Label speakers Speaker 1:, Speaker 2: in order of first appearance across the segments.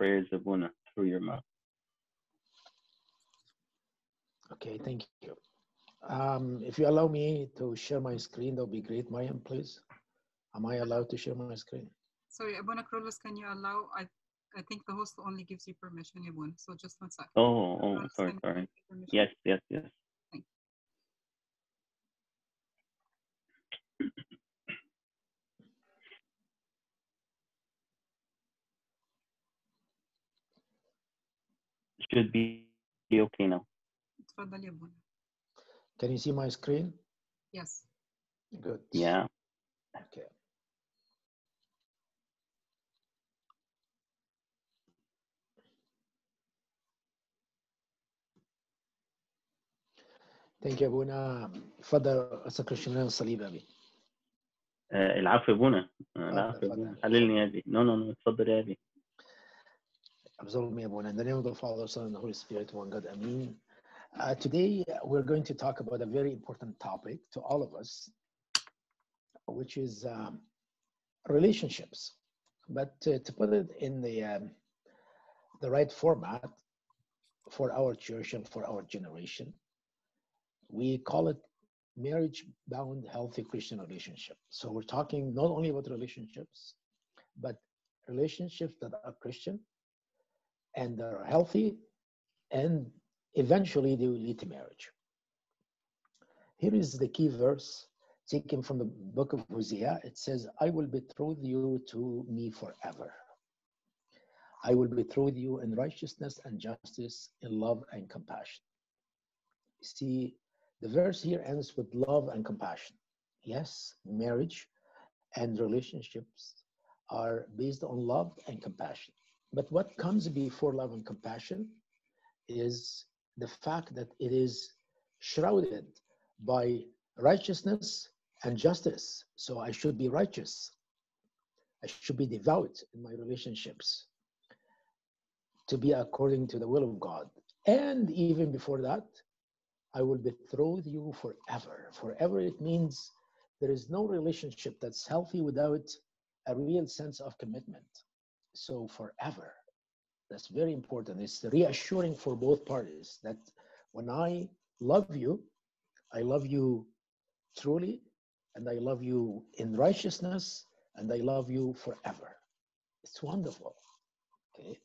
Speaker 1: prayers, Abuna, through your mouth.
Speaker 2: Okay, thank you. If you allow me to share my screen, that would be great. Mayam, please. Am I allowed to share my screen?
Speaker 3: Sorry, Abuna Carlos, can you allow? I think the host only gives you permission, Abuna. So just 1 second.
Speaker 1: Sorry. Yes.
Speaker 3: Thank
Speaker 1: Should be okay now.
Speaker 3: تفضل يا Abuna.
Speaker 2: Can you see my screen?
Speaker 3: Yes.
Speaker 2: Good.
Speaker 1: Yeah.
Speaker 2: Okay. Thank you, Abuna. فضل أسكر الصليب أبي.
Speaker 1: العفو يا ابونا. العفو يا ابونا. حللني يا ابي. No. اتفضل يا ابي.
Speaker 2: Absolve me, Abuna. In the name of the Father, Son, and the Holy Spirit, one God. Amen. Today, we're going to talk about a very important topic to all of us, which is relationships. But to put it in the right format for our church and for our generation, we call it marriage-bound healthy Christian relationship. So we're talking not only about relationships, but relationships that are Christian and that are healthy, and eventually they will lead to marriage. Here is the key verse taken from the book of Hosea. It says, I will betroth you to me forever. I will betroth you in righteousness and justice, in love and compassion. See, the verse here ends with love and compassion. Yes, marriage and relationships are based on love and compassion. But what comes before love and compassion is the fact that it is shrouded by righteousness and justice. So I should be righteous. I should be devout in my relationships to be according to the will of God. And even before that, I will betroth you forever. Forever, it means there is no relationship that's healthy without a real sense of commitment. So forever, that's very important. It's reassuring for both parties that when I love you truly, and I love you in righteousness, and I love you forever. It's wonderful, okay?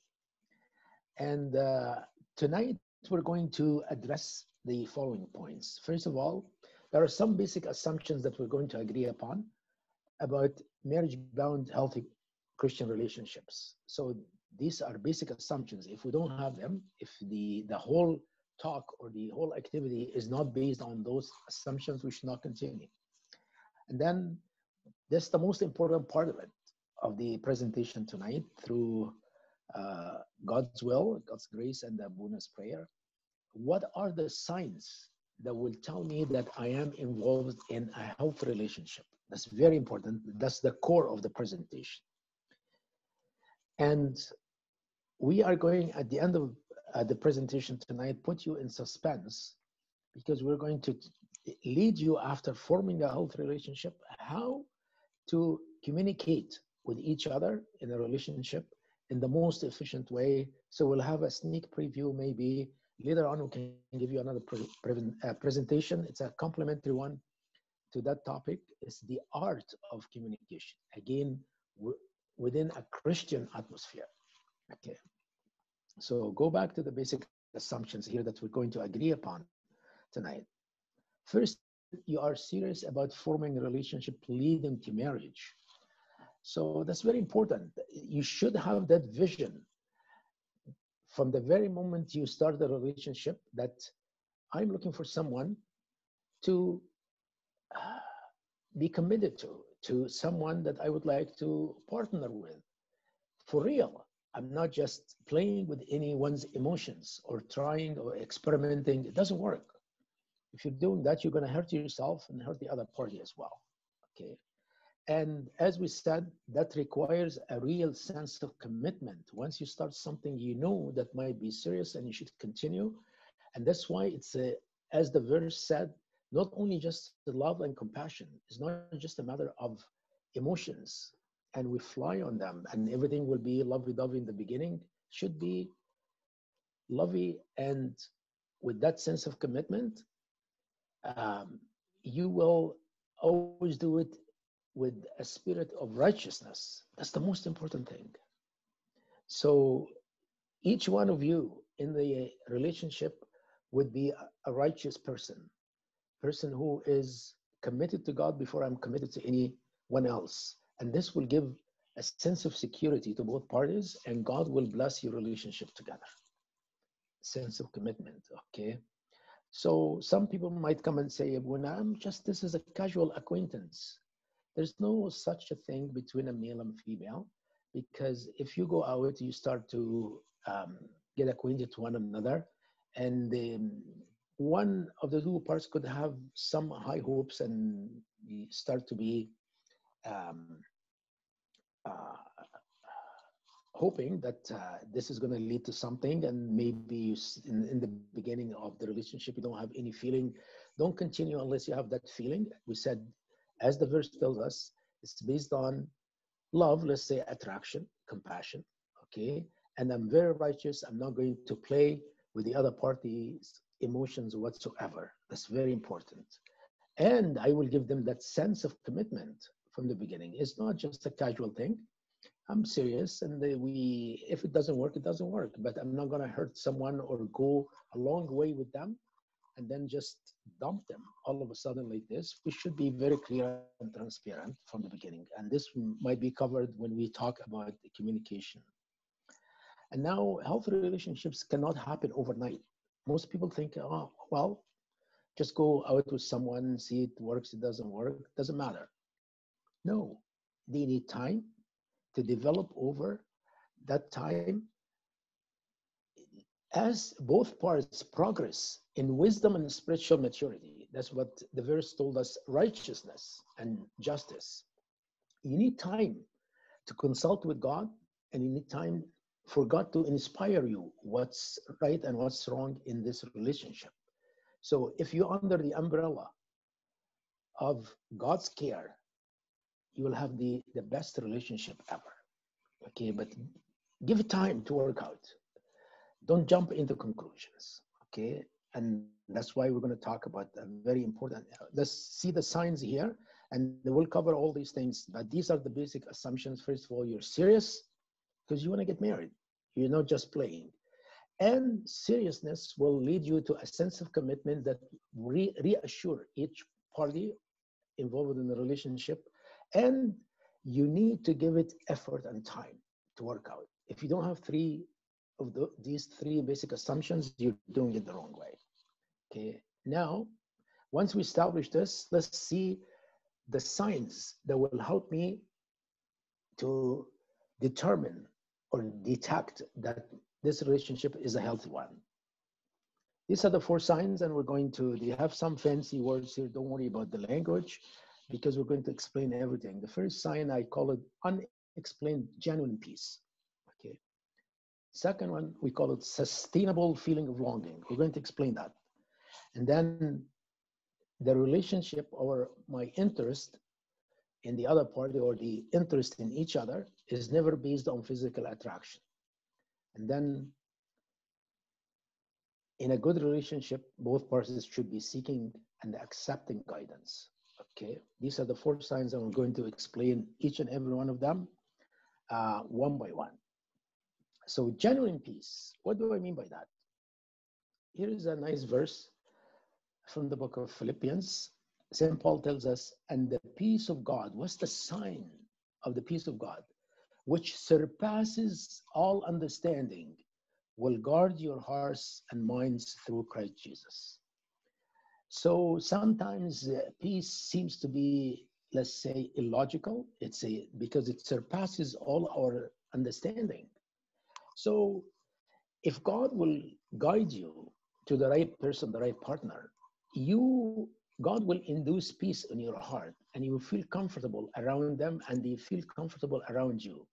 Speaker 2: And tonight we're going to address the following points. First of all, there are some basic assumptions that we're going to agree upon about marriage-bound healthy Christian relationships. So these are basic assumptions. If we don't have them, if the whole talk or the whole activity is not based on those assumptions, we should not continue. And then that's the most important part of it, of the presentation tonight, through God's will, God's grace, and the bonus prayer. What are the signs that will tell me that I am involved in a healthy relationship? That's very important. That's the core of the presentation. And we are going, at the end of the presentation tonight, put you in suspense, because we're going to lead you, after forming a healthy relationship, how to communicate with each other in a relationship in the most efficient way. So we'll have a sneak preview. Maybe later on we can give you another presentation. It's a complementary one to that topic. It's the art of communication, again, within a Christian atmosphere. Okay, so go back to the basic assumptions here that we're going to agree upon tonight. First, you are serious about forming a relationship leading to marriage. So that's very important. You should have that vision from the very moment you start the relationship, that I'm looking for someone to be committed to someone that I would like to partner with for real. I'm not just playing with anyone's emotions or trying or experimenting. It doesn't work. If you're doing that, you're going to hurt yourself and hurt the other party as well. Okay. And as we said, that requires a real sense of commitment. Once you start something, you know that might be serious and you should continue. And that's why it's, as the verse said, not only just the love and compassion. It's not just a matter of emotions and we fly on them and everything will be lovey-dovey in the beginning. should be lovey, and with that sense of commitment, you will always do it with a spirit of righteousness. That's the most important thing. So each one of you in the relationship would be a righteous person who is committed to God before I'm committed to anyone else. And this will give a sense of security to both parties, and God will bless your relationship together. Sense of commitment, okay? So some people might come and say, well, this is a casual acquaintance. There's no such a thing between a male and female, because if you go out, you start to get acquainted to one another, and one of the two parts could have some high hopes and start to be um, uh, hoping that this is going to lead to something, and maybe in the beginning of the relationship you don't have any feeling. Don't continue unless you have that feeling. We said, as the verse tells us, it's based on love, let's say attraction, compassion, okay? And I'm very righteous. I'm not going to play with the other party's emotions whatsoever. That's very important. And I will give them that sense of commitment from the beginning. It's not just a casual thing. I'm serious, and if it doesn't work, it doesn't work. But I'm not going to hurt someone or go a long way with them and then just dump them all of a sudden like this. We should be very clear and transparent from the beginning. And this might be covered when we talk about the communication. And now, healthy relationships cannot happen overnight. Most people think, oh, well, just go out with someone, see it works, it doesn't work, doesn't matter. No, they need time to develop over that time. As both parts progress in wisdom and spiritual maturity, that's what the verse told us, righteousness and justice. You need time to consult with God, and you need time for God to inspire you what's right and what's wrong in this relationship. So if you're under the umbrella of God's care, you will have the best relationship ever. Okay, but give it time to work out. Don't jump into conclusions, okay? And that's why we're going to talk about a very important, let's see the signs here, and we'll cover all these things, but these are the basic assumptions. First of all, you're serious because you want to get married. You're not just playing. And seriousness will lead you to a sense of commitment that reassure each party involved in the relationship. And you need to give it effort and time to work out. If you don't have these three basic assumptions, you're doing it the wrong way. Okay. Now, once we establish this, let's see the signs that will help me to determine or detect that this relationship is a healthy one. These are the 4 signs, and they have some fancy words here. Don't worry about the language, because we're going to explain everything. The first sign, I call it unexplained genuine peace. Okay. Second one, we call it sustainable feeling of longing. We're going to explain that. And then the relationship or my interest in the other party or the interest in each other is never based on physical attraction. And then in a good relationship, both parties should be seeking and accepting guidance. Okay, these are the 4 signs, and we're going to explain each and every one of them one by one. So genuine peace, what do I mean by that? Here is a nice verse from the book of Philippians. St. Paul tells us, and the peace of God, what's the sign of the peace of God? Which surpasses all understanding, will guard your hearts and minds through Christ Jesus. So sometimes peace seems to be, let's say, illogical. Because it surpasses all our understanding. So if God will guide you to the right person, the right partner, God will induce peace in your heart, and you will feel comfortable around them, and they feel comfortable around you.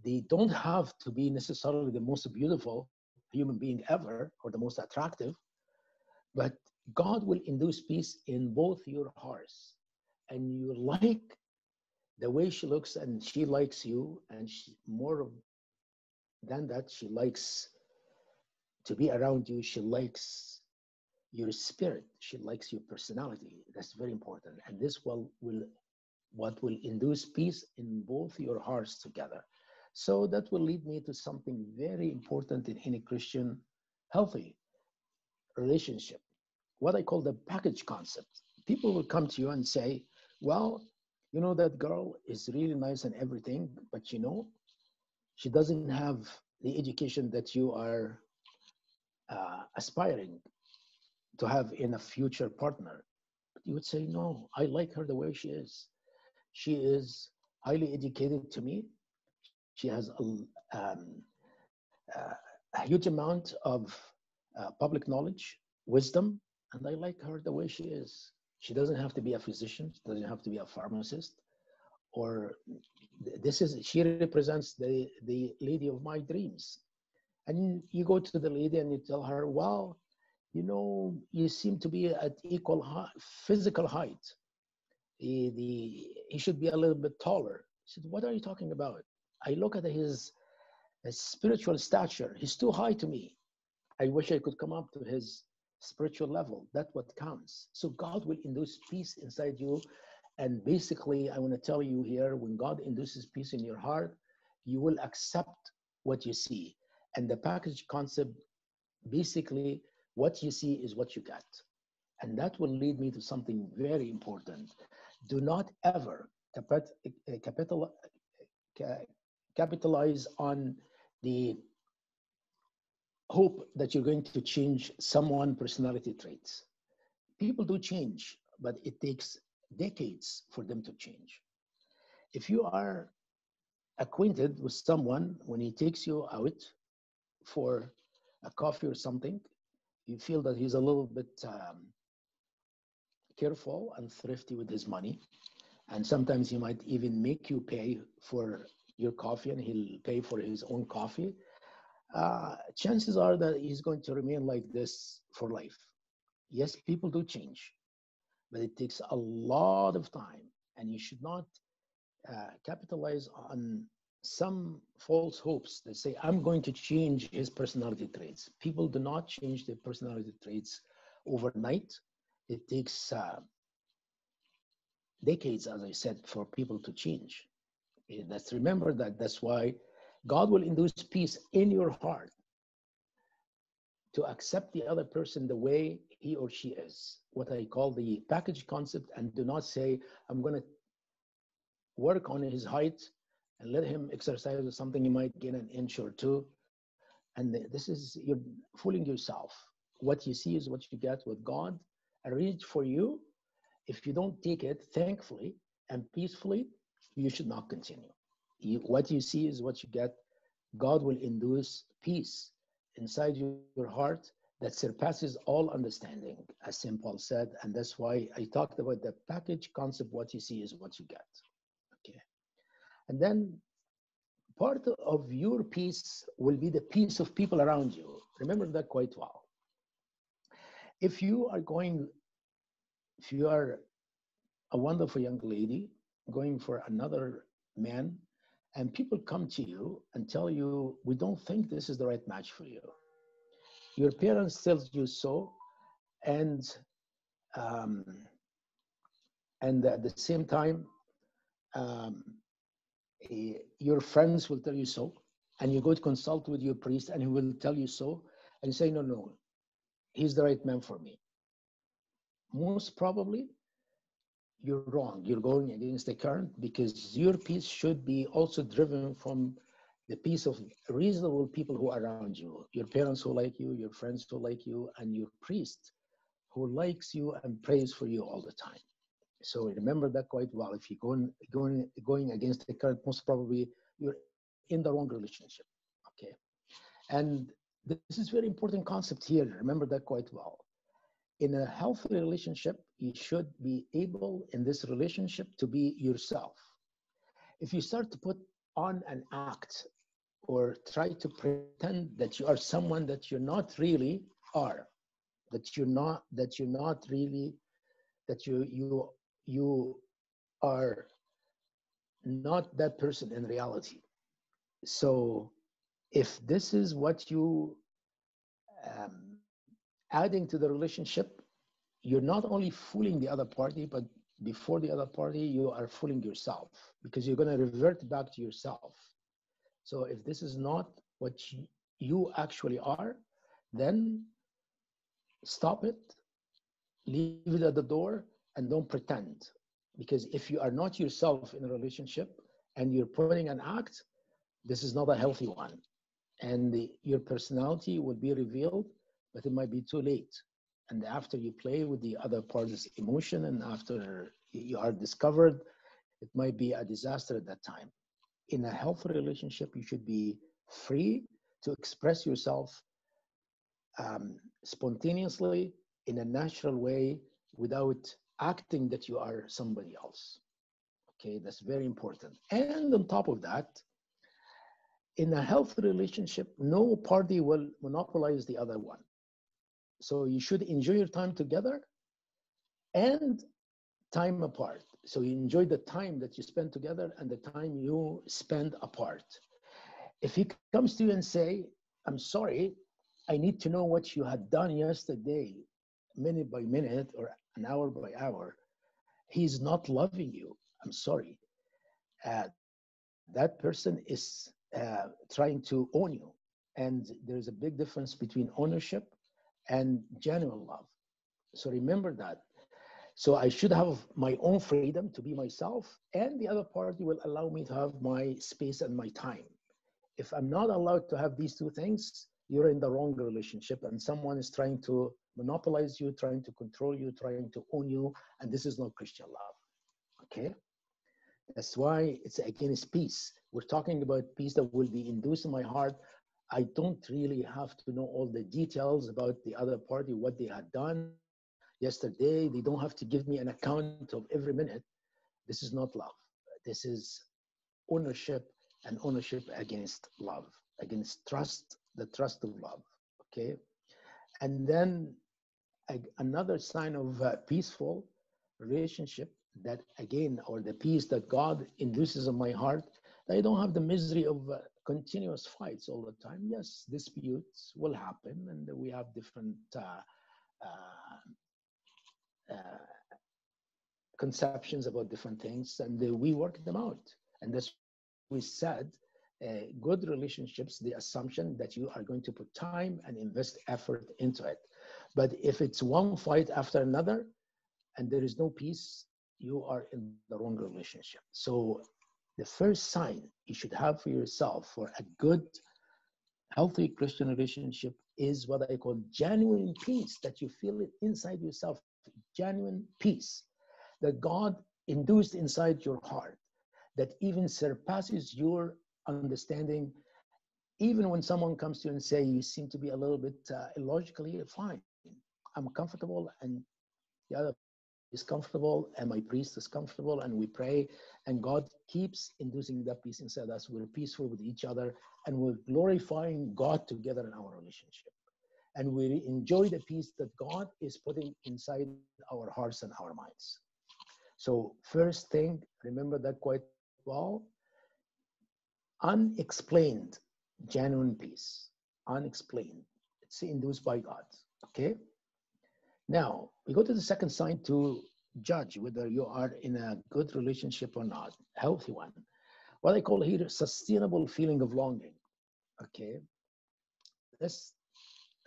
Speaker 2: They don't have to be necessarily the most beautiful human being ever or the most attractive, but God will induce peace in both your hearts, and you like the way she looks, and she likes you, and more than that, she likes to be around you. She likes your spirit. She likes your personality. That's very important. And this what will induce peace in both your hearts together. So that will lead me to something very important in any Christian healthy relationship, what I call the package concept. People will come to you and say, well, you know, that girl is really nice and everything, but you know, she doesn't have the education that you are aspiring to have in a future partner. But you would say, no, I like her the way she is. She is highly educated to me. She has a huge amount of public knowledge, wisdom, and I like her the way she is. She doesn't have to be a physician. She doesn't have to be a pharmacist. Or she represents the lady of my dreams. And you go to the lady and you tell her, well, you know, you seem to be at equal physical height. He should be a little bit taller. She said, what are you talking about? I look at his spiritual stature. He's too high to me. I wish I could come up to his spiritual level. That's what counts. So God will induce peace inside you. And basically, I want to tell you here, when God induces peace in your heart, you will accept what you see. And the package concept, basically, what you see is what you get. And that will lead me to something very important. Do not ever capitalize on the hope that you're going to change someone's personality traits. People do change, but it takes decades for them to change. If you are acquainted with someone, when he takes you out for a coffee or something, you feel that he's a little bit careful and thrifty with his money. And sometimes he might even make you pay for your coffee and he'll pay for his own coffee. Chances are that he's going to remain like this for life. Yes, people do change, but it takes a lot of time, and you should not capitalize on some false hopes that say, I'm going to change his personality traits. People do not change their personality traits overnight. It takes decades, as I said, for people to change. Remember that. That's why God will induce peace in your heart to accept the other person the way he or she is, what I call the package concept, and do not say, I'm going to work on his height and let him exercise or something, you might gain an inch or two. And you're fooling yourself. What you see is what you get. With God arranged for you, if you don't take it thankfully and peacefully, you should not continue. What you see is what you get. God will induce peace inside your heart that surpasses all understanding, as St. Paul said. And that's why I talked about the package concept. What you see is what you get. Okay. And then part of your peace will be the peace of people around you. Remember that quite well. If you are a wonderful young lady going for another man, and people come to you and tell you, we don't think this is the right match for you. Your parents tell you so, and at the same time, your friends will tell you so, and you go to consult with your priest, and he will tell you so, and you say, no, he's the right man for me. Most probably, you're wrong. You're going against the current, because your peace should be also driven from the peace of reasonable people who are around you, your parents who like you, your friends who like you, and your priest who likes you and prays for you all the time. So remember that quite well. If you're going against the current, most probably you're in the wrong relationship. Okay, and this is very important concept here. Remember that quite well. In a healthy relationship, you should be able in this relationship to be yourself. If you start to put on an act or try to pretend that you are someone that you're not really are, that you are not that person in reality. So if this is what you adding to the relationship, you're not only fooling the other party, but before the other party, you are fooling yourself, because you're going to revert back to yourself. So if this is not what you actually are, then stop it, leave it at the door, and don't pretend. Because if you are not yourself in a relationship and you're putting an act, this is not a healthy one. And your personality will be revealed, but it might be too late. And after you play with the other party's emotion and after you are discovered, it might be a disaster at that time. In a healthy relationship, you should be free to express yourself spontaneously in a natural way without acting that you are somebody else. Okay, that's very important. And on top of that, in a healthy relationship, no party will monopolize the other one. So you should enjoy your time together and time apart. So you enjoy the time that you spend together and the time you spend apart. If he comes to you and say, I'm sorry, I need to know what you had done yesterday, minute by minute or an hour by hour, he's not loving you. I'm sorry. That person is trying to own you. And there's a big difference between ownership and genuine love. So remember that. So I should have my own freedom to be myself, and the other party will allow me to have my space and my time. If I'm not allowed to have these two things, you're in the wrong relationship, and someone is trying to monopolize you, trying to control you, trying to own you, and this is not Christian love. Okay? That's why it's against peace. We're talking about peace that will be induced in my heart. I don't really have to know all the details about the other party, what they had done yesterday. They don't have to give me an account of every minute. This is not love. This is ownership, and ownership against love, against trust, the trust of love. Okay? And then another sign of peaceful relationship, that again, or the peace that God induces in my heart, that I don't have the misery of continuous fights all the time. Yes, disputes will happen, and we have different conceptions about different things, and we work them out. And that's we said, good relationships, the assumption that you are going to put time and invest effort into it. But if it's one fight after another and there is no peace, you are in the wrong relationship. So the first sign you should have for yourself for a good, healthy Christian relationship is what I call genuine peace, that you feel it inside yourself, genuine peace that God induced inside your heart, that even surpasses your understanding. Even when someone comes to you and say, you seem to be a little bit illogically, fine. I'm comfortable, and the other is comfortable, and my priest is comfortable, and we pray, and God keeps inducing that peace inside us. We're peaceful with each other, and we're glorifying God together in our relationship. And we enjoy the peace that God is putting inside our hearts and our minds. So first thing, remember that quite well. Unexplained, genuine peace. Unexplained. It's induced by God. Okay? Now, we go to the second sign to judge whether you are in a good relationship or not, healthy one. What I call here sustainable feeling of longing. Okay? Let's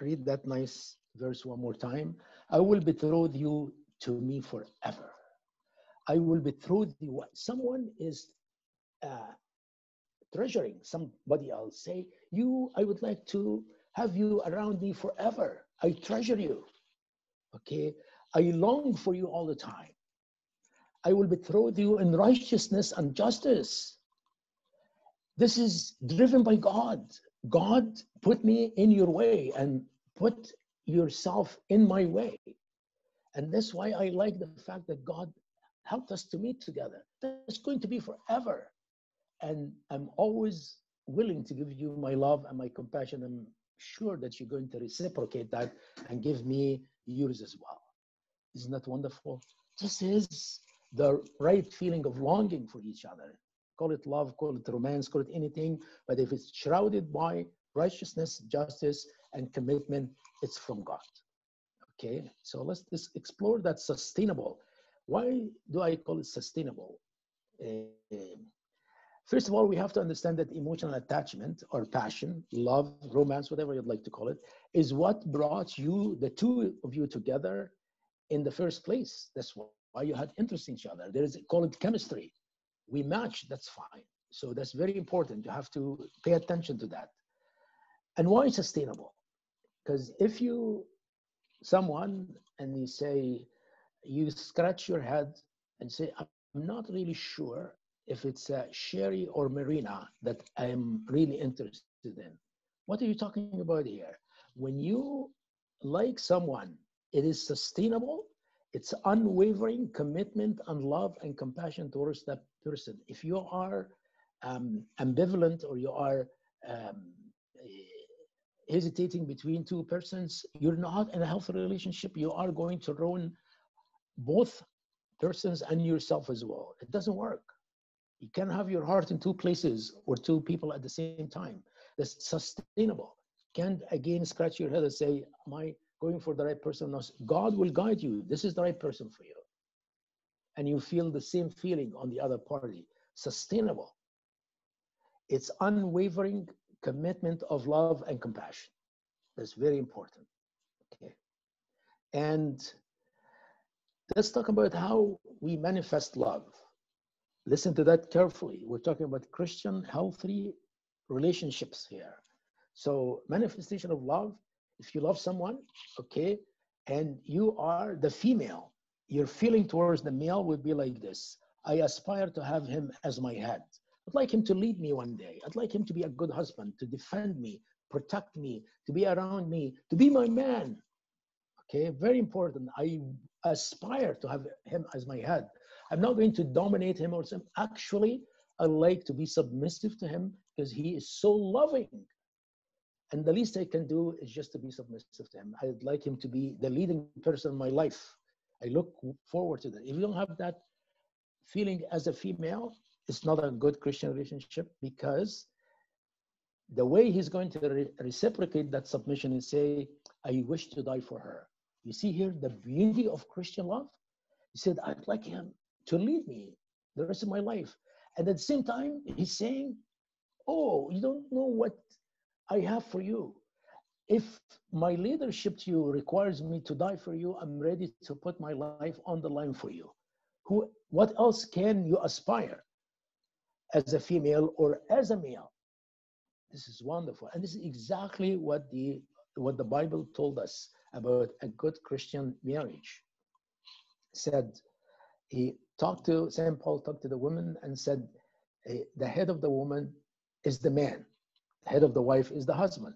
Speaker 2: read that nice verse one more time. I will betroth you to me forever. I will betroth you. Someone is treasuring somebody else. Say, I would like to have you around me forever. I treasure you. Okay? I long for you all the time. I will betroth you in righteousness and justice. This is driven by God. God put me in your way and put yourself in my way. And that's why I like the fact that God helped us to meet together. That's going to be forever. And I'm always willing to give you my love and my compassion. I'm sure that you're going to reciprocate that and give me yours as well. Isn't that wonderful? This is the right feeling of longing for each other. Call it love, call it romance, call it anything. But if it's shrouded by righteousness, justice, and commitment, it's from God. Okay, so let's just explore that sustainable. Why do I call it sustainable? First of all, we have to understand that emotional attachment or passion, love, romance, whatever you'd like to call it, is what brought you, the two of you together in the first place. That's why you had interest in each other. There is, call it chemistry. We match, that's fine. So that's very important. You have to pay attention to that. And why sustainable? Because if you, someone, and you say, you scratch your head and say, I'm not really sure if it's Sherry or Marina that I'm really interested in. What are you talking about here? When you like someone, it is sustainable. It's unwavering commitment and love and compassion towards that person. If you are ambivalent or you are hesitating between two persons, you're not in a healthy relationship. You are going to ruin both persons and yourself as well. It doesn't work. You can't have your heart in two places or two people at the same time. That's sustainable. Can't again scratch your head and say, am I going for the right person? No, God will guide you. This is the right person for you. And you feel the same feeling on the other party. Sustainable. It's unwavering commitment of love and compassion. That's very important. Okay. And let's talk about how we manifest love. Listen to that carefully. We're talking about Christian, healthy relationships here. So manifestation of love, if you love someone, okay, and you are the female, your feeling towards the male would be like this. I aspire to have him as my head. I'd like him to lead me one day. I'd like him to be a good husband, to defend me, protect me, to be around me, to be my man. Okay, very important. I aspire to have him as my head. I'm not going to dominate him or something. Actually, I like to be submissive to him because he is so loving. And the least I can do is just to be submissive to him. I'd like him to be the leading person in my life. I look forward to that. If you don't have that feeling as a female, it's not a good Christian relationship, because the way he's going to reciprocate that submission and say, I wish to die for her. You see here the beauty of Christian love? He said, I'd like him to lead me the rest of my life. And at the same time, he's saying, oh, you don't know what I have for you. If my leadership to you requires me to die for you, I'm ready to put my life on the line for you. What else can you aspire as a female or as a male? This is wonderful. And this is exactly what the Bible told us about a good Christian marriage. Said, St. Paul talked to the woman and said, the head of the woman is the man. The head of the wife is the husband.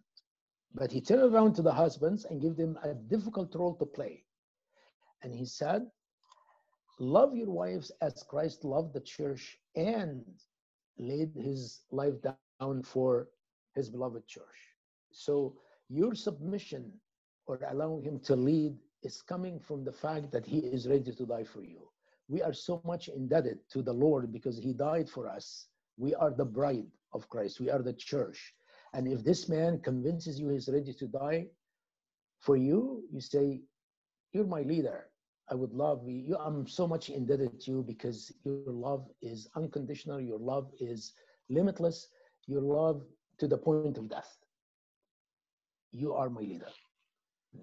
Speaker 2: But he turned around to the husbands and gave them a difficult role to play. And he said, love your wives as Christ loved the church and laid his life down for his beloved church. So your submission or allowing him to lead is coming from the fact that he is ready to die for you. We are so much indebted to the Lord because he died for us. We are the bride of Christ. We are the church. And if this man convinces you he's ready to die for you, you say, you're my leader. I would love you. I'm so much indebted to you because your love is unconditional. Your love is limitless. Your love to the point of death. You are my leader.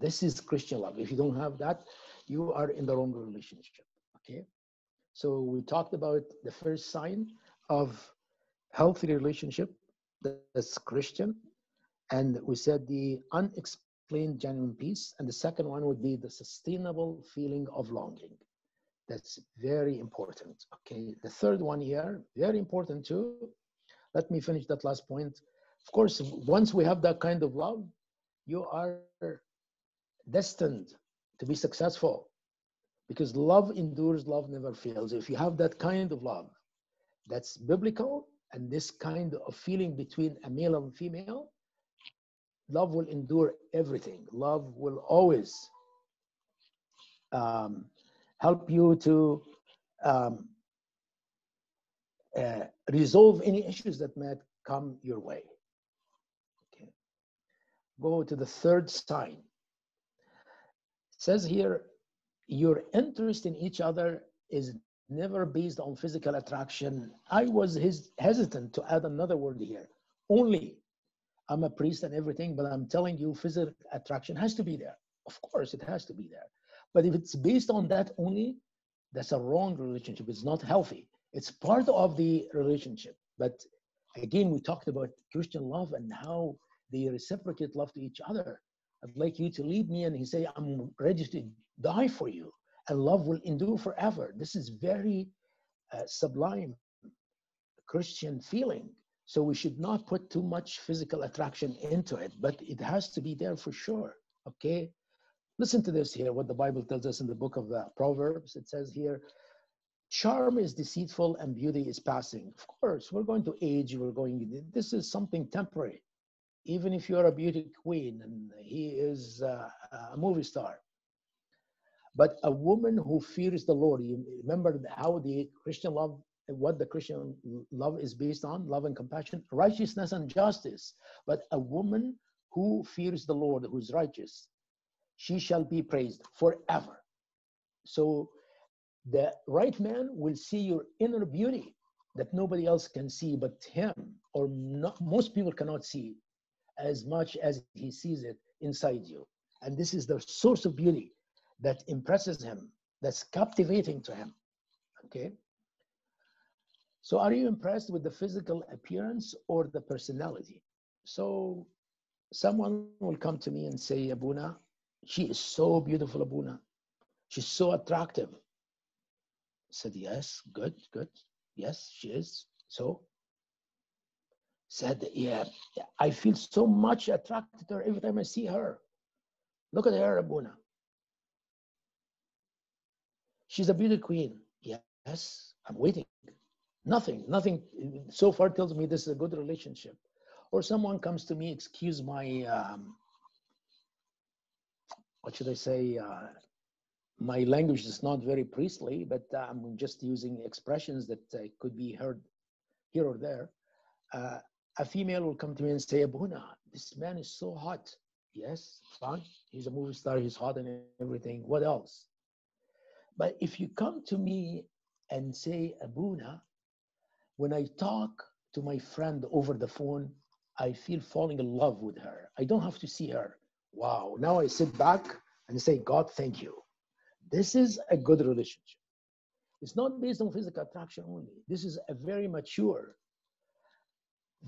Speaker 2: This is Christian love. If you don't have that, you are in the wrong relationship. Okay. So we talked about the first sign of healthy relationship, that's Christian. And we said the unexplained genuine peace. And the second one would be the sustainable feeling of longing. That's very important. Okay. The third one here, very important too. Let me finish that last point. Of course, once we have that kind of love, you are destined to be successful, because love endures, love never fails. If you have that kind of love that's biblical and this kind of feeling between a male and female, love will endure everything. Love will always help you to resolve any issues that might come your way. Okay. Go to the third sign. It says here, your interest in each other is never based on physical attraction. I was hesitant to add another word here. Only. I'm a priest and everything, but I'm telling you, physical attraction has to be there. Of course, it has to be there. But if it's based on that only, that's a wrong relationship. It's not healthy. It's part of the relationship. But again, we talked about Christian love and how they reciprocate love to each other. I'd like you to lead me, and he say, I'm ready to die for you, and love will endure forever. This is very sublime Christian feeling. So we should not put too much physical attraction into it, but it has to be there for sure, okay? Listen to this here, what the Bible tells us in the book of Proverbs. It says here, charm is deceitful and beauty is passing. Of course, we're going to age, this is something temporary. Even if you're a beauty queen and he is a movie star. But a woman who fears the Lord, you remember how the Christian love, what the Christian love is based on, love and compassion, righteousness and justice. But a woman who fears the Lord, who is righteous, she shall be praised forever. So the right man will see your inner beauty that nobody else can see but him, or not, most people cannot see as much as he sees it inside you. And this is the source of beauty that impresses him, that's captivating to him, okay? So are you impressed with the physical appearance or the personality? So someone will come to me and say, Abuna, she is so beautiful, Abuna. She's so attractive. I said, yes, good. Yes, she is. So said, yeah, I feel so much attracted to her every time I see her. Look at her, Abuna. She's a beauty queen. Yes, I'm waiting. Nothing so far tells me this is a good relationship. Or someone comes to me, excuse my, what should I say? My language is not very priestly, but I'm just using expressions that could be heard here or there. A female will come to me and say, Abuna, this man is so hot. Yes, fine. He's a movie star, he's hot and everything. What else? But if you come to me and say, Abuna, when I talk to my friend over the phone, I feel falling in love with her. I don't have to see her. Wow. Now I sit back and say, God, thank you. This is a good relationship. It's not based on physical attraction only. This is a very mature,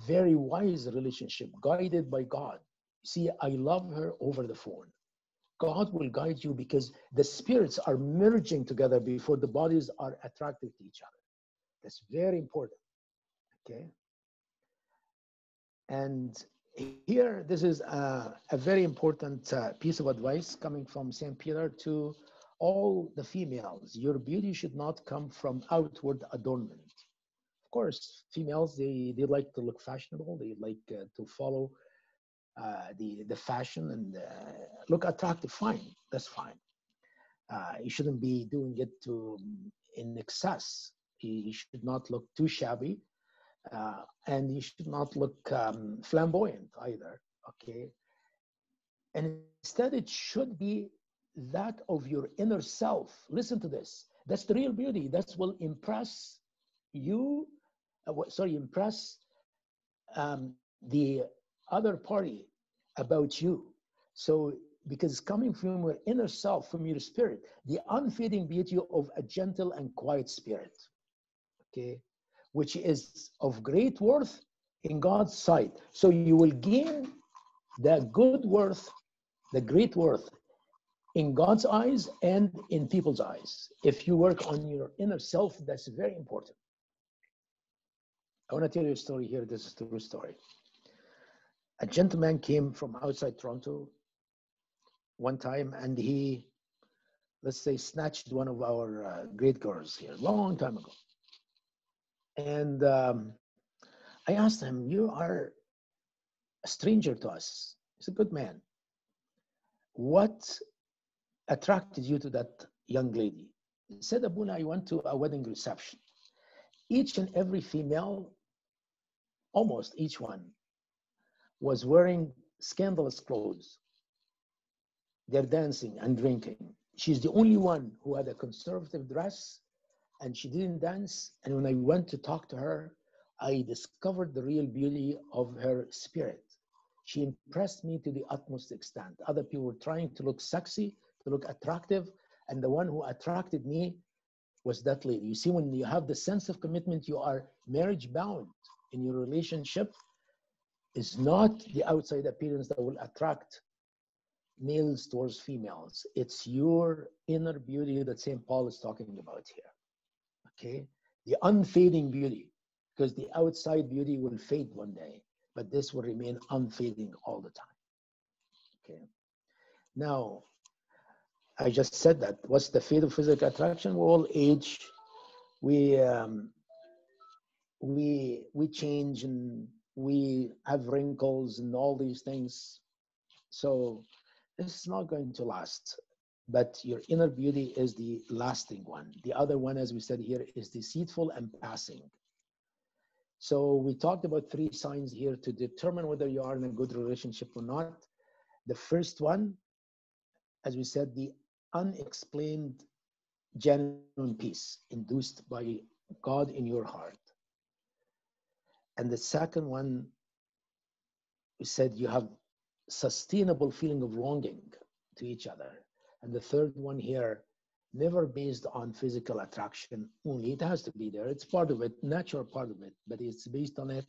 Speaker 2: very wise relationship guided by God. See, I love her over the phone. God will guide you because the spirits are merging together before the bodies are attracted to each other. That's very important, okay? And here, this is a very important piece of advice coming from St. Peter to all the females. Your beauty should not come from outward adornment. Of course, females, they like to look fashionable. They like to follow the fashion and look attractive. Fine, that's fine. You shouldn't be doing it in excess. You should not look too shabby, and you should not look flamboyant either. Okay, and instead it should be that of your inner self. Listen to this. That's the real beauty. That will impress you. Impress the other party about you. So, because it's coming from your inner self, from your spirit, the unfading beauty of a gentle and quiet spirit, okay, which is of great worth in God's sight. So you will gain the good worth, the great worth in God's eyes and in people's eyes. If you work on your inner self, that's very important. I want to tell you a story here. This is a true story. A gentleman came from outside Toronto one time, and he, let's say, snatched one of our great girls here, long time ago. And I asked him, you are a stranger to us. He's a good man. What attracted you to that young lady? He said, Abuna, I went to a wedding reception. each and every female, almost each one, was wearing scandalous clothes. They're dancing and drinking. She's the only one who had a conservative dress, and she didn't dance. And when I went to talk to her, I discovered the real beauty of her spirit. She impressed me to the utmost extent. Other people were trying to look sexy, to look attractive, and the one who attracted me was that lady. You see, when you have the sense of commitment, you are marriage bound in your relationship. It's not the outside appearance that will attract males towards females. It's your inner beauty that St. Paul is talking about here. Okay? The unfading beauty, because the outside beauty will fade one day, but this will remain unfading all the time. Okay? Now, I just said that. What's the fate of physical attraction? We all age. We change, and we have wrinkles and all these things. So this is not going to last. But your inner beauty is the lasting one. The other one, as we said here, is deceitful and passing. So we talked about 3 signs here to determine whether you are in a good relationship or not. The first one, as we said, the unexplained genuine peace induced by God in your heart. And the second one, we said you have sustainable feeling of longing to each other. And the third one here, never based on physical attraction only. It has to be there. It's part of it, natural part of it, but it's based on it,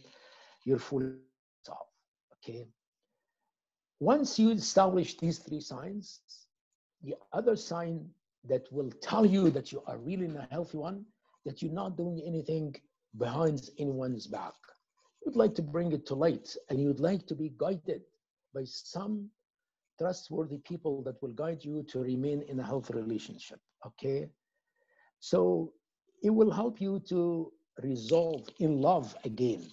Speaker 2: you're full of, okay? Once you establish these 3 signs, the other sign that will tell you that you are really in a healthy one, that you're not doing anything behind anyone's back. You'd like to bring it to light, and you'd like to be guided by some trustworthy people that will guide you to remain in a healthy relationship, okay? So it will help you to resolve in love again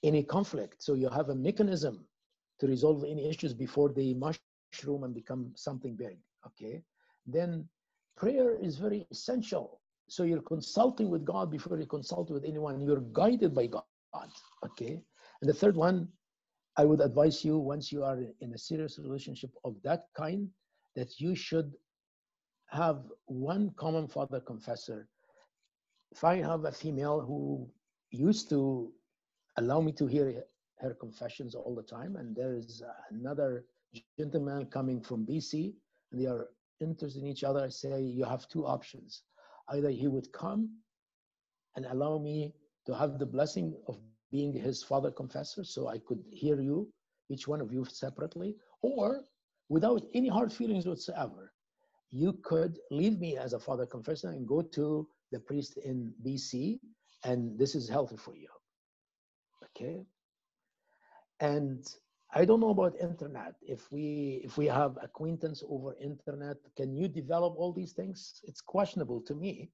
Speaker 2: any conflict. So you have a mechanism to resolve any issues before they mushroom and become something big, okay? Then prayer is very essential. So you're consulting with God before you consult with anyone. You're guided by God, okay? And the third one, I would advise you, once you are in a serious relationship of that kind, that you should have one common father confessor. If I have a female who used to allow me to hear her confessions all the time, and there is another gentleman coming from BC, and they are interested in each other, I say, you have 2 options. Either he would come and allow me to have the blessing of being his father confessor, so I could hear you, each one of you separately, or without any hard feelings whatsoever, you could leave me as a father confessor and go to the priest in BC, and this is healthy for you, okay? And I don't know about internet. If we have acquaintance over internet, can you develop all these things? It's questionable to me.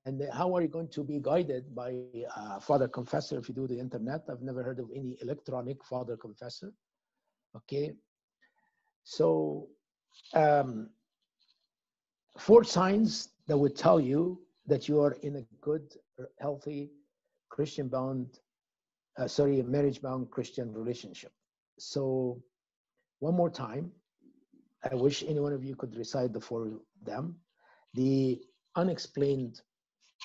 Speaker 2: And how are you going to be guided by a father confessor if you do the internet? I've never heard of any electronic father confessor. Okay. So 4 signs that would tell you that you are in a good, healthy, marriage-bound Christian relationship. So one more time, I wish any one of you could recite the 4 of them. The unexplained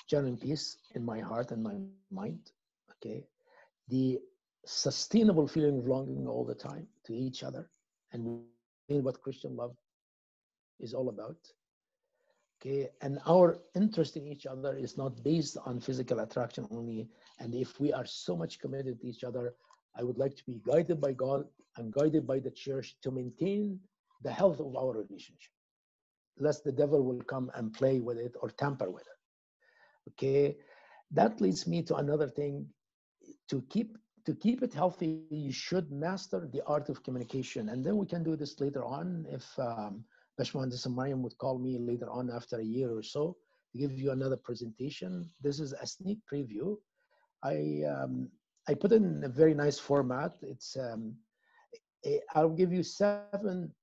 Speaker 2: genuine peace in my heart and my mind, okay? The sustainable feeling of longing all the time to each other, and what Christian love is all about, okay? And our interest in each other is not based on physical attraction only, and if we are so much committed to each other, I would like to be guided by God and guided by the church to maintain the health of our relationship, lest the devil will come and play with it or tamper with it. Okay, that leads me to another thing. To keep it healthy, you should master the art of communication, and then we can do this later on. If Bashmahandis and Mariam would call me later on after a year or so to give you another presentation. This is a sneak preview. I put it in a very nice format. It's I'll give you 7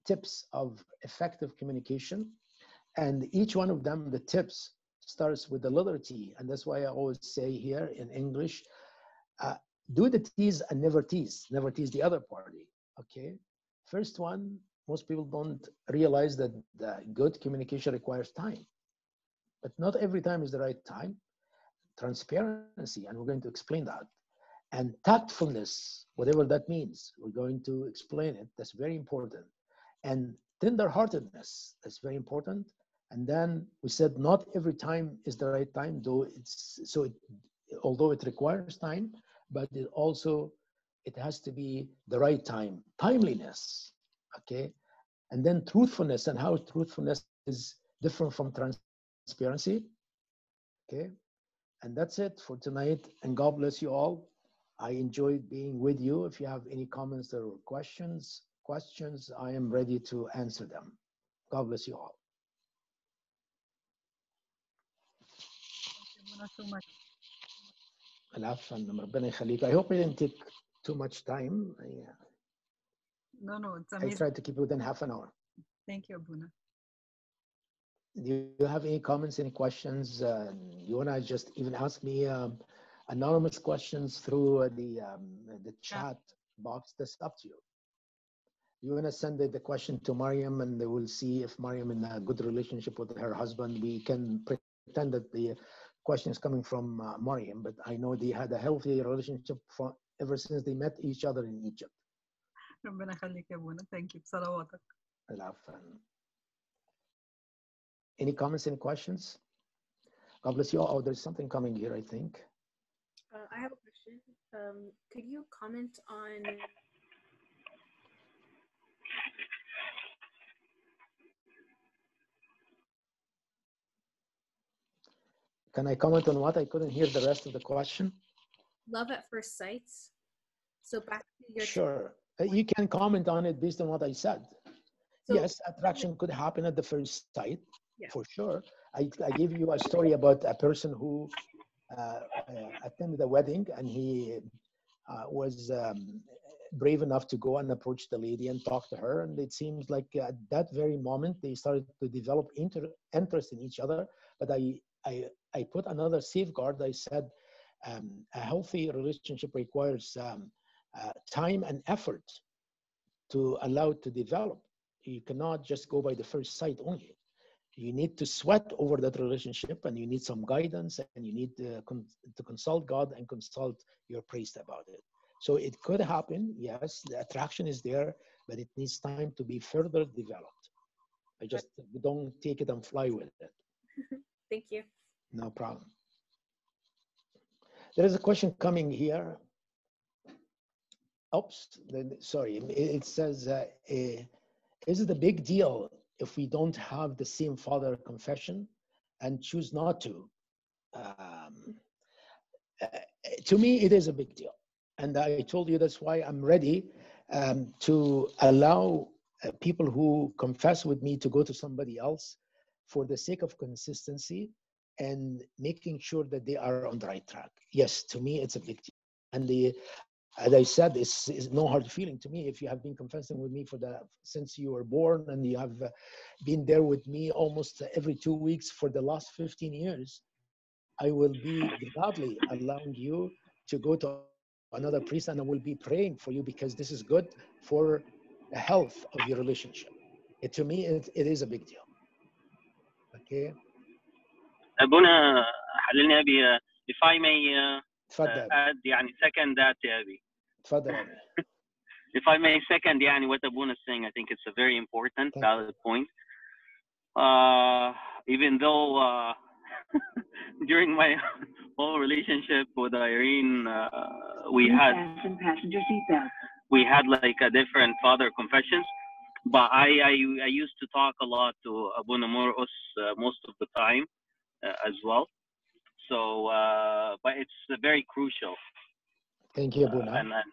Speaker 2: tips of effective communication, and each one of them, the tips, starts with the letter T. And that's why I always say here in English, do the T's and never tease the other party, okay? First one, most people don't realize that good communication requires time, but not every time is the right time. Transparency, and we're going to explain that. And tactfulness, whatever that means, we're going to explain it. That's very important. And tenderheartedness, that's very important. And then we said not every time is the right time, though although it requires time, but it has to be the right time. Timeliness, okay? And then truthfulness, and how truthfulness is different from transparency, okay? And that's it for tonight, and God bless you all. I enjoyed being with you. If you have any comments or questions, I am ready to answer them. God bless you all.
Speaker 3: Thank you so much.
Speaker 2: I hope I didn't take too much time.
Speaker 3: No, it's amazing.
Speaker 2: I tried to keep it within half an hour.
Speaker 3: Thank you, Abuna.
Speaker 2: Do you have any comments, any questions? You want to just even ask me anonymous questions through the chat box? That's up to you. You want to send the question to Mariam, and we'll see if Mariam in a good relationship with her husband. We can pretend that the question is coming from Mariam, but I know they had a healthy relationship ever since they met each other in Egypt.
Speaker 3: ربنا يخليك يا أبونا. Thank you. بصلواتك.
Speaker 2: Any comments, any questions? God bless you all. Oh, there's something coming here, I think.
Speaker 4: I have a question. Could you comment on
Speaker 2: Can I comment on what? I couldn't hear the rest of the question.
Speaker 4: love at first sight? So back to your
Speaker 2: Sure. You can comment on it based on what I said. So, yes, attraction could happen at the first sight, for sure. I gave you a story about a person who attended a wedding, and he was brave enough to go and approach the lady and talk to her. And it seems like at that very moment, they started to develop interest in each other. But I put another safeguard. I said, a healthy relationship requires time and effort to allow it to develop. You cannot just go by the first sight only. You need to sweat over that relationship, and you need some guidance, and you need to consult God and consult your priest about it. So it could happen, yes, the attraction is there, but it needs time to be further developed. I just don't take it and fly with it.
Speaker 4: Thank you.
Speaker 2: No problem. There is a question coming here. Oops, sorry. It says, is it a big deal if we don't have the same father confession and choose not to? To me, it is a big deal. And I told you that's why I'm ready to allow people who confess with me to go to somebody else for the sake of consistency and making sure that they are on the right track. Yes, to me, it's a big deal. And as I said, it's no hard feeling to me. If you have been confessing with me since you were born, and you have been there with me almost every 2 weeks for the last 15 years, I will be gladly allowing you to go to another priest, and I will be praying for you, because this is good for the health of your relationship. To me, it is a big deal. Okay.
Speaker 1: أبونا حللني أبي if I may
Speaker 2: تفضل.
Speaker 1: add يعني second that يا أبي.
Speaker 2: تفضل أبي.
Speaker 1: If I may second يعني what Abuna is saying, I think it's a very important, valid point. Even though during my whole relationship with Irene, we had like a different father confessions, but I used to talk a lot to Abuna Moros most of the time as well. So, but it's very crucial.
Speaker 2: Thank you, Abuna.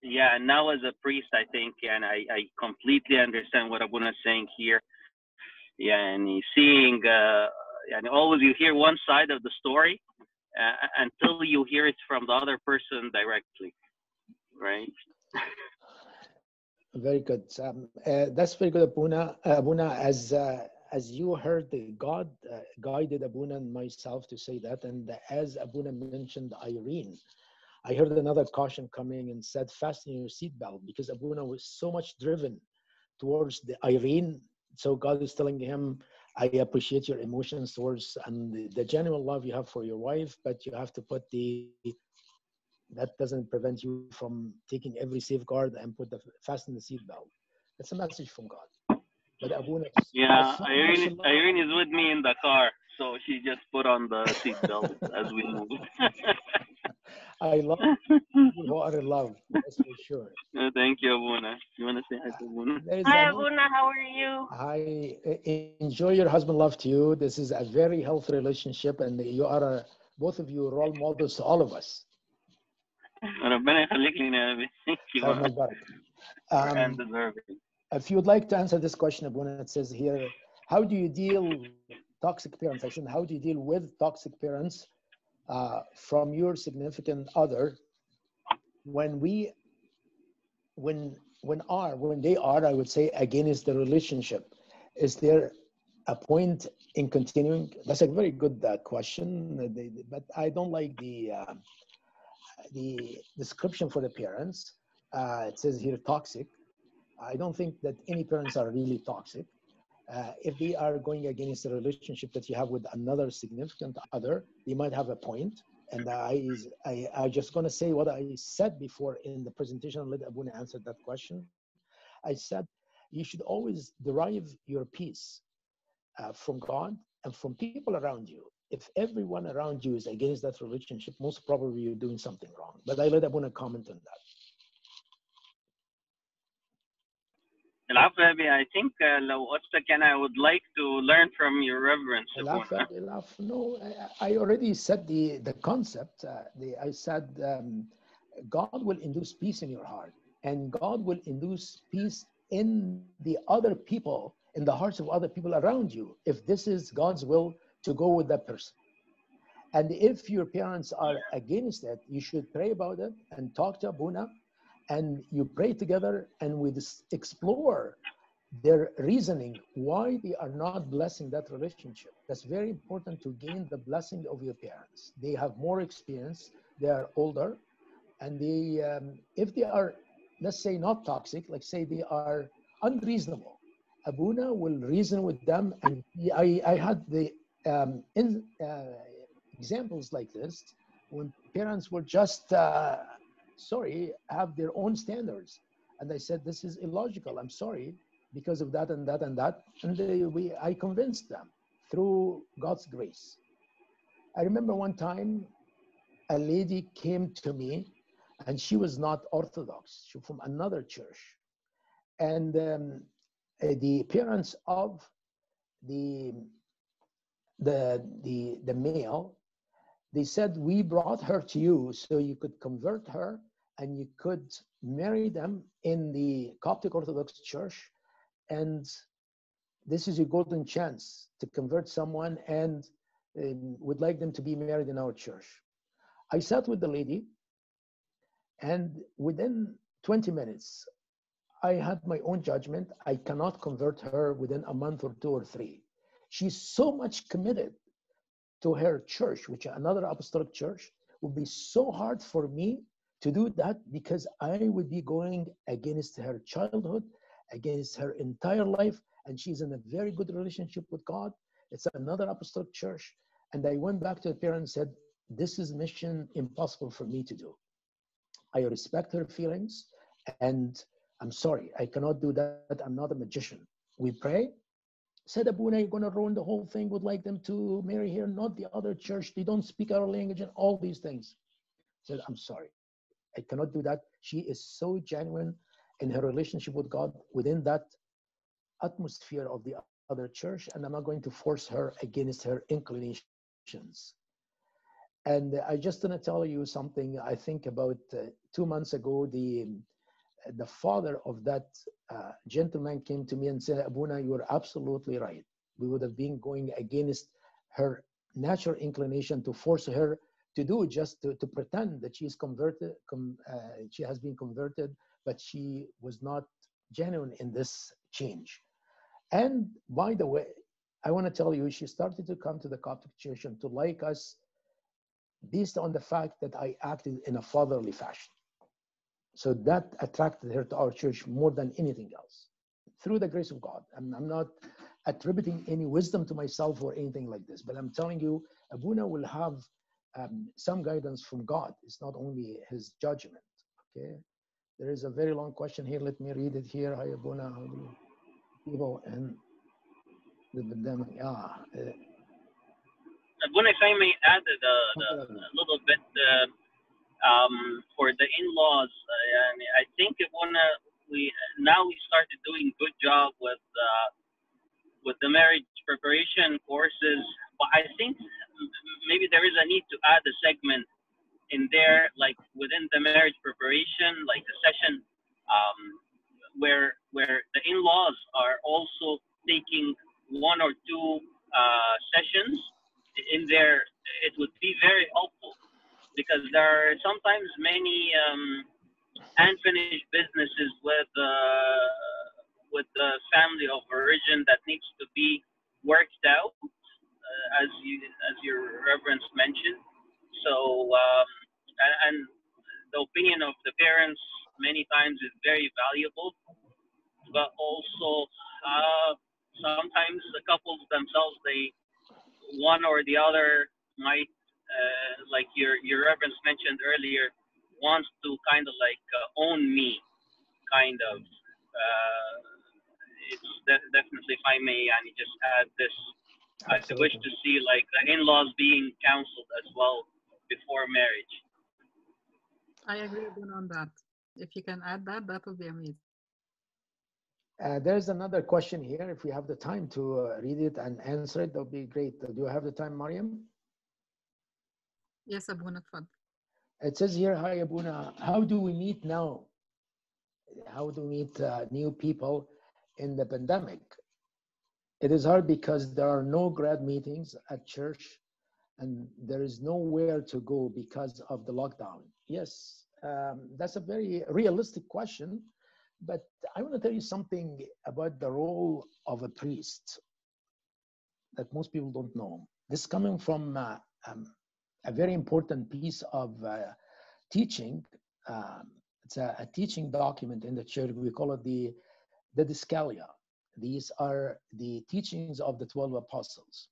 Speaker 1: Yeah, and now as a priest, I think, and I completely understand what Abuna is saying here. Yeah, and seeing, and always you hear one side of the story until you hear it from the other person directly, right?
Speaker 2: Very good. That's very good, Abuna. Abuna, as you heard, God guided Abuna and myself to say that. And as Abuna mentioned Irene, I heard another caution coming and said, fasten your seatbelt, because Abuna was so much driven towards the Irene. So God is telling him, I appreciate your emotions towards and the genuine love you have for your wife, but you have to put that doesn't prevent you from taking every safeguard and fasten the seatbelt. That's a message from God. But Abuna
Speaker 1: Yeah,
Speaker 2: so much love.
Speaker 1: Irene is with me in the car, so she just put on the seatbelt as we move.
Speaker 2: I love you who are in love, that's for sure.
Speaker 1: Thank you, Abuna. You want to say hi to Abuna?
Speaker 5: Hi, Abuna. How are you?
Speaker 2: Hi, enjoy your husband love to you. This is a very healthy relationship, and you are both of you role models to all of us.
Speaker 1: ربنا يخليك لنا يا أبي. Thank you.
Speaker 2: خير البركة.
Speaker 1: And deserving.
Speaker 2: If you would like to answer this question, Abuna, it says here, how do you deal toxic parents? I shouldn't, how do you deal with toxic parents from your significant other when they are, I would say, against the relationship? Is there a point in continuing? That's a very good question, but I don't like the description for the parents. It says here toxic. I don't think that any parents are really toxic. If they are going against the relationship that you have with another significant other, they might have a point. And I just going to say what I said before in the presentation and let Abuna answer that question. I said, you should always derive your peace from God and from people around you. If everyone around you is against that relationship, most probably you're doing something wrong. But I let Abuna comment on that.
Speaker 1: العفو يا أبي. I think لو قصدك I would like to learn from your reverence.
Speaker 2: No, I already said the concept. I said God will induce peace in your heart, and God will induce peace in the other people, in the hearts of other people around you, if this is God's will to go with that person. And if your parents are against it, you should pray about it and talk to Abuna, and you pray together and we explore their reasoning, why they are not blessing that relationship. That's very important to gain the blessing of your parents. They have more experience, they are older, and they, if they are, let's say, not toxic, like say they are unreasonable, Abuna will reason with them. And I had the examples like this when parents were just, have their own standards. And I said, this is illogical, I'm sorry, because of that and that and that. And I convinced them through God's grace. I remember one time a lady came to me and she was not Orthodox, she was from another church. And the parents of the male, they said, we brought her to you so you could convert her and you could marry them in the Coptic Orthodox Church. And this is your golden chance to convert someone and would like them to be married in our church. I sat with the lady, and within 20 minutes, I had my own judgment. I cannot convert her within a month or 2 or 3. She's so much committed to her church, which another apostolic church, would be so hard for me to do that because I would be going against her childhood, against her entire life, and she's in a very good relationship with God. It's another apostolic church. And I went back to the parents and said, this is mission impossible for me to do. I respect her feelings, and I'm sorry, I cannot do that. I'm not a magician. We pray. Said, Abuna, you're going to ruin the whole thing, would like them to marry here, not the other church. They don't speak our language and all these things. Said, I'm sorry, I cannot do that. She is so genuine in her relationship with God within that atmosphere of the other church, and I'm not going to force her against her inclinations. And I just want to tell you something. I think about 2 months ago, the father of that gentleman came to me and said, Abuna, you are absolutely right. We would have been going against her natural inclination to force her to do just to pretend that she's converted, she has been converted, but she was not genuine in this change. And by the way, I want to tell you, she started to come to the Coptic Church and to like us based on the fact that I acted in a fatherly fashion. So that attracted her to our church more than anything else, through the grace of God. I'm not attributing any wisdom to myself or anything like this, but I'm telling you, Abuna will have some guidance from God. It's not only his judgment, okay? There is a very long question here. Let me read it here. Hi, Abuna, how do you people and the pandemic?
Speaker 1: Abuna, if I may add a little bit for the in-laws, I think Abuna, we started doing good job with the marriage preparation courses, but I think maybe there is a need to add a segment in there, like within the marriage preparation, like a session where the in-laws are also taking one or two sessions in there. It would be very helpful because there are sometimes many unfinished businesses with the family of origin that needs to be worked out, as your reverence mentioned. So and the opinion of the parents many times is very valuable, but also sometimes the couples themselves, one or the other might, like your reverence mentioned earlier, wants to kind of like own me, kind of. It's definitely, if I may, and just add this,
Speaker 2: Absolutely.
Speaker 1: I wish to see like the in-laws being counseled as well before marriage.
Speaker 3: I agree on that. If you can add that, that would be amazing.
Speaker 2: There's another question here. If we have the time to read it and answer it, that would be great. Do you have the time, Mariam?
Speaker 3: Yes, Abuna, fun.
Speaker 2: It says here, hi, Abuna, how do we meet now? How do we meet new people in the pandemic? It is hard because there are no grad meetings at church and there is nowhere to go because of the lockdown. Yes, that's a very realistic question, but I want to tell you something about the role of a priest that most people don't know. This is coming from a very important piece of teaching. It's a teaching document in the church. We call it the Didascalia. These are the teachings of the 12 apostles.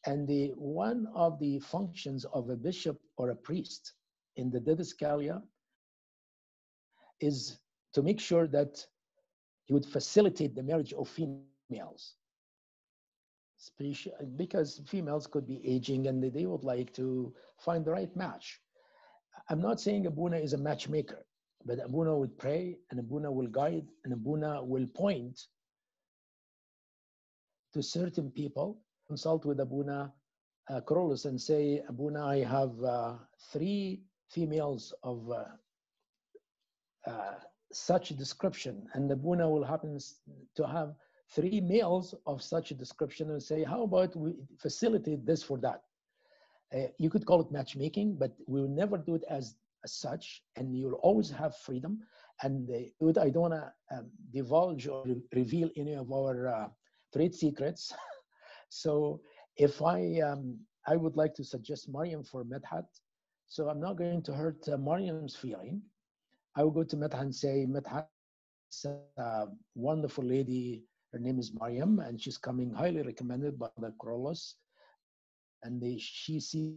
Speaker 2: And one of the functions of a bishop or a priest in the Didascalia is to make sure that he would facilitate the marriage of females. Because females could be aging and they would like to find the right match. I'm not saying Abuna is a matchmaker, but Abuna would pray and Abuna will guide and Abuna will point to certain people, consult with Abuna Carolus and say, Abuna, I have 3 females of such a description, and Abuna will happen to have 3 males of such a description and say, how about we facilitate this for that? You could call it matchmaking, but we will never do it as such, and you'll always have freedom. And I don't want to divulge or reveal any of our trade secrets. So if I would like to suggest Mariam for Medhat, so I'm not going to hurt Mariam's feeling. I will go to Medhat and say, Medhat is a wonderful lady. Her name is Mariam, and she's coming highly recommended by the Carolus. And she sees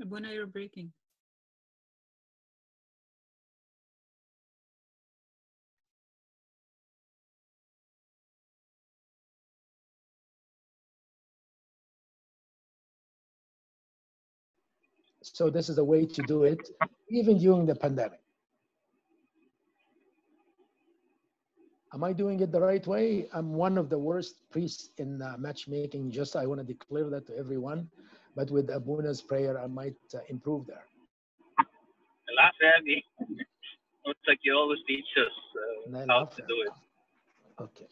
Speaker 3: Abuna, you're breaking.
Speaker 2: so this is a way to do it, even during the pandemic. Am I doing it the right way? I'm one of the worst priests in matchmaking. Just I want to declare that to everyone. But with Abuna's prayer, I might improve there.
Speaker 1: Laugh at me. Looks like you always teach us how to do it.
Speaker 2: Okay.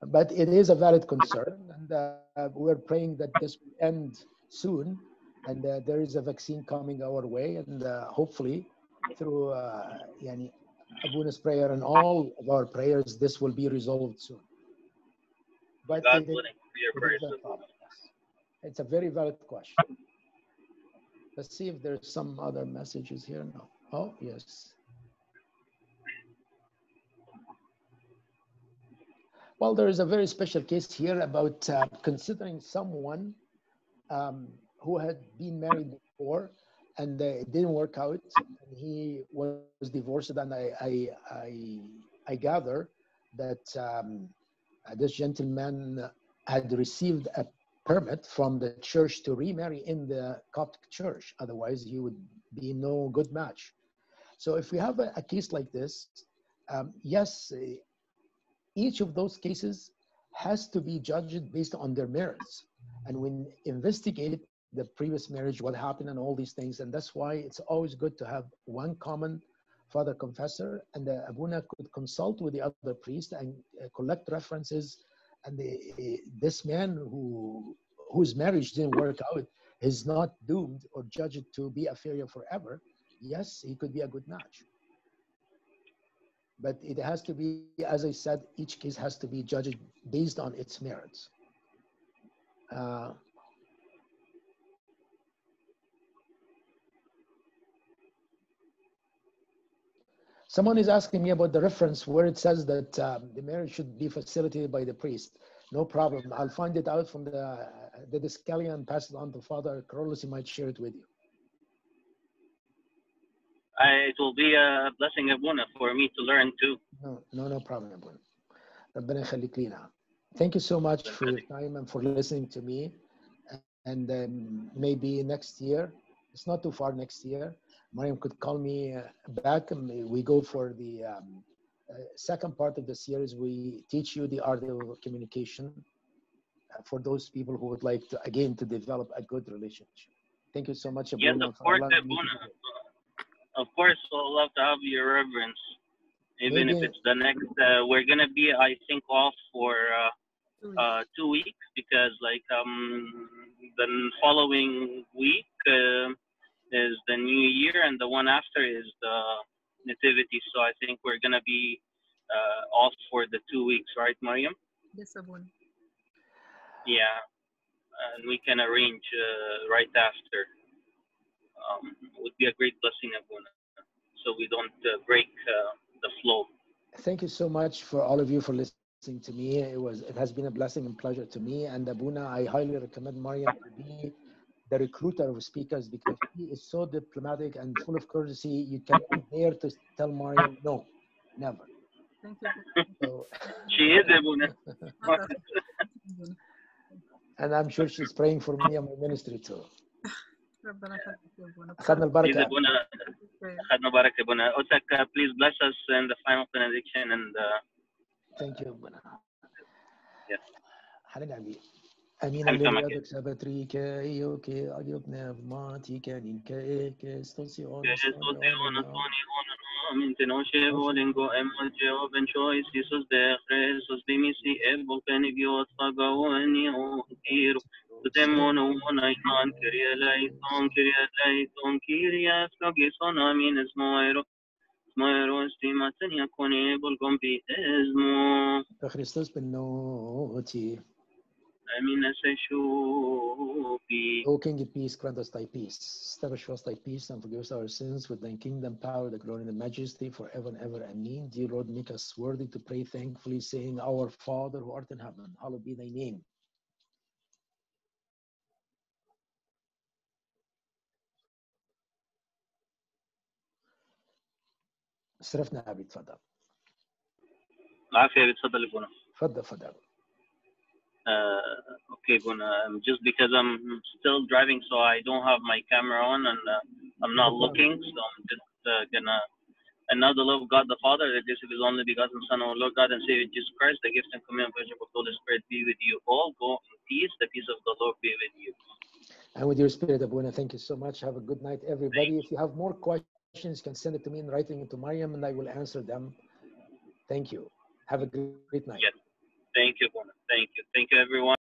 Speaker 2: But it is a valid concern. And and we're praying that this will end soon, and there is a vaccine coming our way, and hopefully through yani, Abuna's prayer and all of our prayers, this will be resolved soon. But
Speaker 1: God willing, for your prayers.
Speaker 2: It's a very valid question. Let's see if there's some other messages here. No. Oh, yes. Well, there is a very special case here about considering someone who had been married before and it didn't work out. And he was divorced, and I gather that this gentleman had received a permit from the church to remarry in the Coptic church. Otherwise, he would be no good match. So if we have a case like this, yes, each of those cases has to be judged based on their merits. And when investigate the previous marriage, what happened and all these things. And that's why it's always good to have one common father confessor, and the Abuna could consult with the other priest and collect references. And this man whose marriage didn't work out is not doomed or judged to be a failure forever. Yes, he could be a good match. But it has to be, as I said, each case has to be judged based on its merits. Someone is asking me about the reference where it says that the marriage should be facilitated by the priest. No problem. I'll find it out from the Discalia and pass it on to Father Carlos. He might share it with you.
Speaker 1: It will be a blessing, Abuna, for me to learn too.
Speaker 2: No problem, Abuna. ربنا يخليك لينا. Thank you so much for your time and for listening to me. And maybe next year, it's not too far next year, Mariam could call me back and we go for the second part of the series. We teach you the art of communication for those people who would like to, again, to develop a good relationship. Thank you so much, Abuna.
Speaker 1: Yes, of course, Abuna. Of course, we'll love to have your reverence. Even maybe, if it's the next, we're going to be, I think, off for 2 weeks because, like, the following week is the New Year and the one after is the Nativity. So I think we're going to be off for the 2 weeks, right, Mariam?
Speaker 3: Yes, Abuna.
Speaker 1: Yeah, and we can arrange right after. It would be a great blessing, Abuna, so we don't break the flow.
Speaker 2: Thank you so much for all of you for listening to me. It has been a blessing and pleasure to me. And Abuna, I highly recommend Mariam to be the recruiter of speakers because he is so diplomatic and full of courtesy. You cannot dare to tell Mariam no, never.
Speaker 3: Thank you.
Speaker 2: So,
Speaker 1: she is, Abuna.
Speaker 2: And I'm sure she's praying for me and my ministry too.
Speaker 1: أخذنا البركة. أخذنا البركة Abuna. Otak, please bless us in the final benediction and.
Speaker 2: Thank you, Abuna.
Speaker 1: Yes.
Speaker 2: حننعمي. أمين الذي سبتريك إيوك أجبنا بماتي كان كأيك استنسيون.
Speaker 1: Min tenoshe volingo emolgeo benchois Jesus de Christos dimisi evolpenigio tagaoni o iru temono onaitan kirielaiton kirias kagison amin esmoero stimatenia kone volgompi esmo
Speaker 2: Christos benoti.
Speaker 1: Amin eseshupi.
Speaker 2: O King of peace, grant us thy peace. Establish us thy peace and forgive us our sins with thy kingdom, power, the glory, and the majesty forever and ever. Amen. Dear Lord, make us worthy to pray thankfully, saying, Our Father who art in heaven, hallowed be thy name. صرفنا عبيد تفضل.
Speaker 1: العافية بتفضل Abuna.
Speaker 2: تفضل.
Speaker 1: Okay, Abuna. Just because I'm still driving, so I don't have my camera on and I'm not looking, so I'm just gonna. And now the love of God the Father, the grace of His only begotten Son, our Lord God and Savior Jesus Christ, the gift and command of the Holy Spirit be with you all. Go in peace. The peace of the Lord be with you.
Speaker 2: And with your spirit, Abuna. Thank you so much. Have a good night, everybody. If you have more questions, you can send it to me in writing to Mariam, and I will answer them. Thank you. Have a great night.
Speaker 1: Yes. Thank you, Abuna. Thank you. Thank you, everyone.